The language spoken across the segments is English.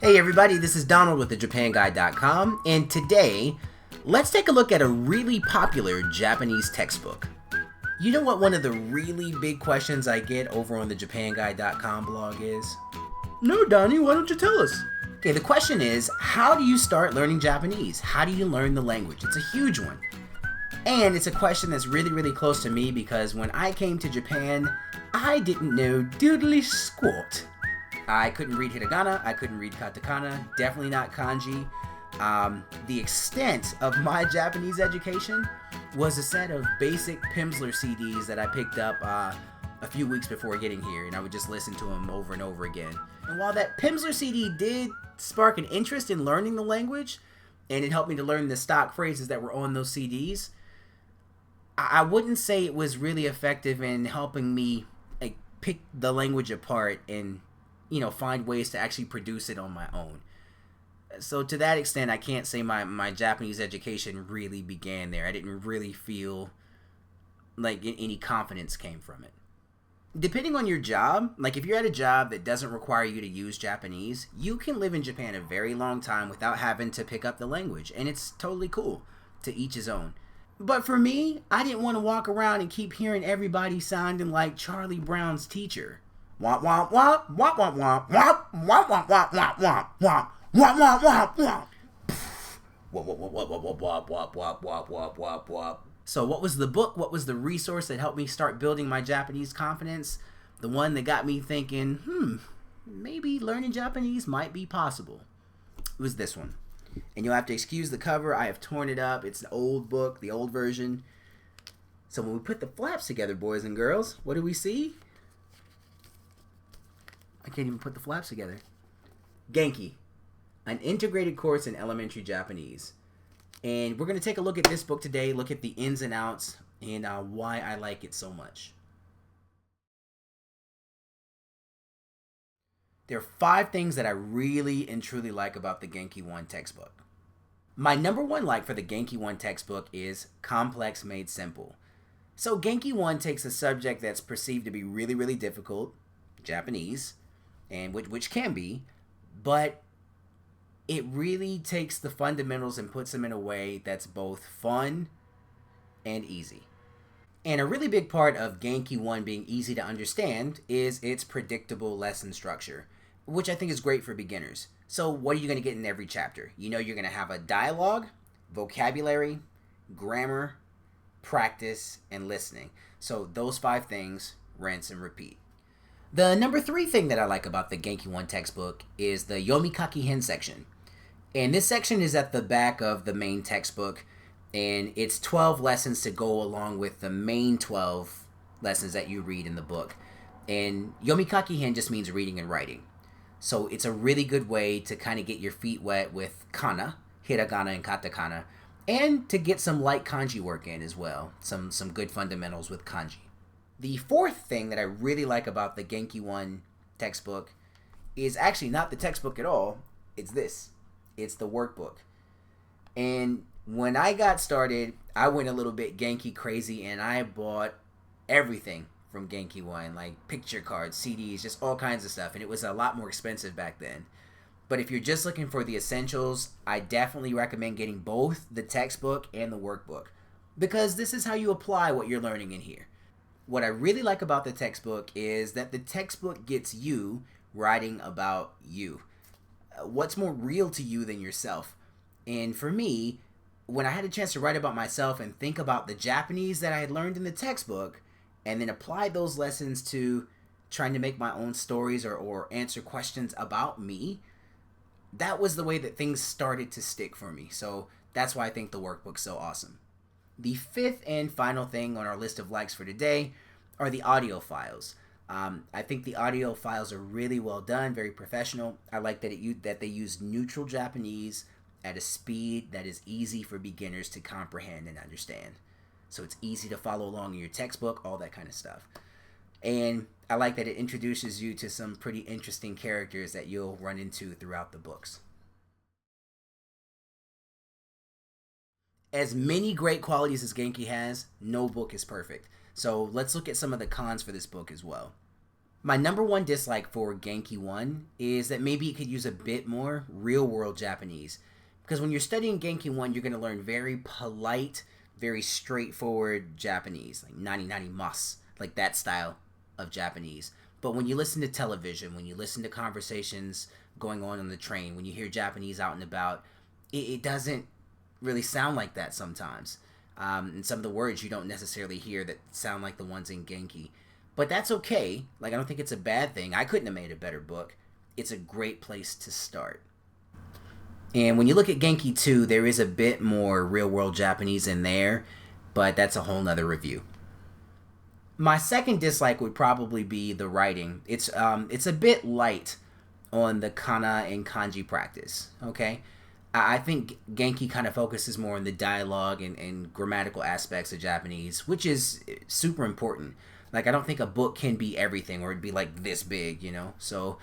Hey everybody, this is Donald with thejapanguide.com, and today, let's take a look at a really popular Japanese textbook. You know what one of the really big questions I get over on the japanguide.com blog is? No, Donnie, why don't you tell us? Okay, the question is, how do you start learning Japanese? How do you learn the language? It's a huge one. And it's a question that's really close to me because when I came to Japan, I didn't know doodly squat. I couldn't read hiragana, I couldn't read katakana, definitely not kanji. The extent of my Japanese education was a set of basic Pimsleur CDs that I picked up a few weeks before getting here, and I would just listen to them over and over again. And while that Pimsleur CD did spark an interest in learning the language, and it helped me to learn the stock phrases that were on those CDs, I wouldn't say it was really effective in helping me pick the language apart and find ways to actually produce it on my own. So to that extent, I can't say my Japanese education really began there. I didn't really feel like any confidence came from it. Depending on your job, like if you're at a job that doesn't require you to use Japanese, you can live in Japan a very long time without having to pick up the language, and it's totally cool. To each his own. But for me, I didn't want to walk around and keep hearing everybody sounding like Charlie Brown's teacher. Womp womp womp womp womp womp womp womp womp womp womp womp womp womp womp womp womp. So what was the book? What was the resource that helped me start building my Japanese confidence? The one that got me thinking, maybe learning Japanese might be possible. It was this one. And you'll have to excuse the cover. I have torn it up. It's an old book, the old version. So when we put the flaps together, boys and girls, what do we see? I can't even put the flaps together. Genki, an integrated course in elementary Japanese. And we're going to take a look at this book today, look at the ins and outs, and why I like it so much. There are 5 things that I really and truly like about the Genki One textbook. My number one like for the Genki One textbook is complex made simple. So Genki One takes a subject that's perceived to be really difficult, Japanese, and which can be, but it really takes the fundamentals and puts them in a way that's both fun and easy. And a really big part of Genki One being easy to understand is its predictable lesson structure, which I think is great for beginners. So what are you going to get in every chapter? You're going to have a dialogue, vocabulary, grammar, practice, and listening. So those 5 things, rinse and repeat. The number 3 thing that I like about the Genki One textbook is the Yomikaki Hen section. And this section is at the back of the main textbook, and it's 12 lessons to go along with the main 12 lessons that you read in the book. And Yomikaki Hen just means reading and writing. So it's a really good way to kind of get your feet wet with kana, hiragana, and katakana, and to get some light kanji work in as well. Some good fundamentals with kanji. The 4th thing that I really like about the Genki One textbook is actually not the textbook at all. It's this. It's the workbook. And when I got started, I went a little bit Genki crazy and I bought everything from Genki One, like picture cards, CDs, just all kinds of stuff. And it was a lot more expensive back then. But if you're just looking for the essentials, I definitely recommend getting both the textbook and the workbook, because this is how you apply what you're learning in here. What I really like about the textbook is that the textbook gets you writing about you. What's more real to you than yourself? And for me, when I had a chance to write about myself and think about the Japanese that I had learned in the textbook, and then apply those lessons to trying to make my own stories or answer questions about me, that was the way that things started to stick for me. So that's why I think the workbook's so awesome. The 5th and final thing on our list of likes for today are the audio files. I think the audio files are really well done, very professional. I like that they use neutral Japanese at a speed that is easy for beginners to comprehend and understand. So it's easy to follow along in your textbook, all that kind of stuff. And I like that it introduces you to some pretty interesting characters that you'll run into throughout the books. As many great qualities as Genki has, no book is perfect. So let's look at some of the cons for this book as well. My number one dislike for Genki One is that maybe it could use a bit more real world Japanese. Because when you're studying Genki One, you're going to learn very polite, very straightforward Japanese, like nani nani mas, like that style of Japanese. But when you listen to television, when you listen to conversations going on the train, when you hear Japanese out and about, it doesn't really sound like that sometimes. And some of the words you don't necessarily hear that sound like the ones in Genki. But that's okay. Like, I don't think it's a bad thing. I couldn't have made a better book. It's a great place to start. And when you look at Genki 2, there is a bit more real-world Japanese in there, but that's a whole nother review. My second dislike would probably be the writing. It's a bit light on the kana and kanji practice, okay? I think Genki kind of focuses more on the dialogue and grammatical aspects of Japanese, which is super important. Like, I don't think a book can be everything, or it'd be like this big, you know? So,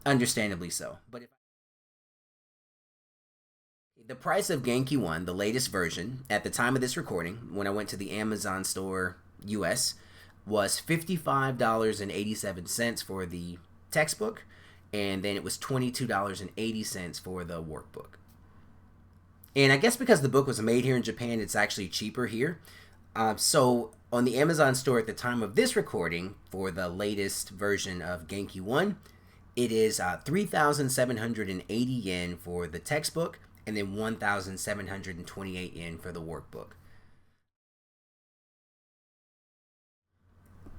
understandably so. But the price of Genki One, the latest version, at the time of this recording, when I went to the Amazon store US, was $55.87 for the textbook, and then it was $22.80 for the workbook. And I guess because the book was made here in Japan, it's actually cheaper here. So on the Amazon store at the time of this recording, for the latest version of Genki One, it is 3,780 yen for the textbook, and then 1,728 yen for the workbook.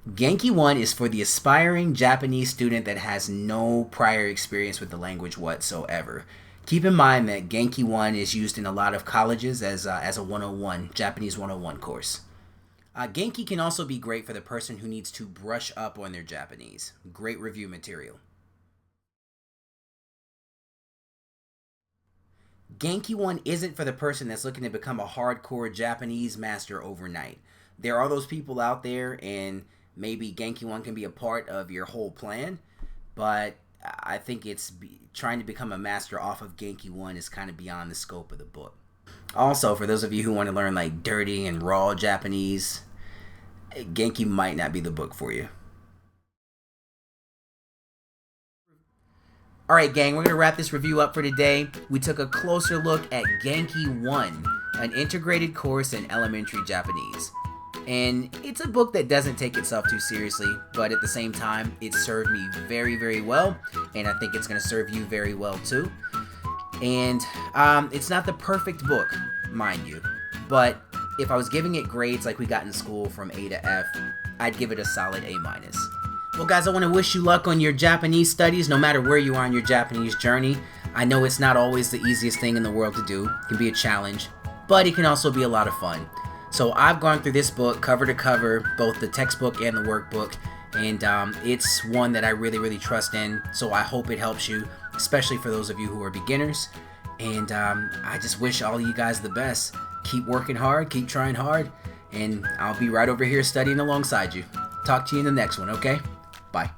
Genki One is for the aspiring Japanese student that has no prior experience with the language whatsoever. Keep in mind that Genki One is used in a lot of colleges as a 101, Japanese 101 course. Genki can also be great for the person who needs to brush up on their Japanese. Great review material. Genki One isn't for the person that's looking to become a hardcore Japanese master overnight. There are those people out there, and maybe Genki One can be a part of your whole plan, but I think trying to become a master off of Genki One is kind of beyond the scope of the book. Also, for those of you who want to learn like dirty and raw Japanese, Genki might not be the book for you. Alright gang, we're going to wrap this review up for today. We took a closer look at Genki One, an integrated course in elementary Japanese. And it's a book that doesn't take itself too seriously, but at the same time, it served me very, very well, and I think it's going to serve you very well too. And it's not the perfect book, mind you, but if I was giving it grades like we got in school from A to F, I'd give it a solid A-. Well guys, I want to wish you luck on your Japanese studies, no matter where you are on your Japanese journey. I know it's not always the easiest thing in the world to do. It can be a challenge, but it can also be a lot of fun. So I've gone through this book cover to cover, both the textbook and the workbook, and it's one that I really, really trust in, so I hope it helps you, especially for those of you who are beginners. And I just wish all of you guys the best. Keep working hard, keep trying hard, and I'll be right over here studying alongside you. Talk to you in the next one, okay? Bye.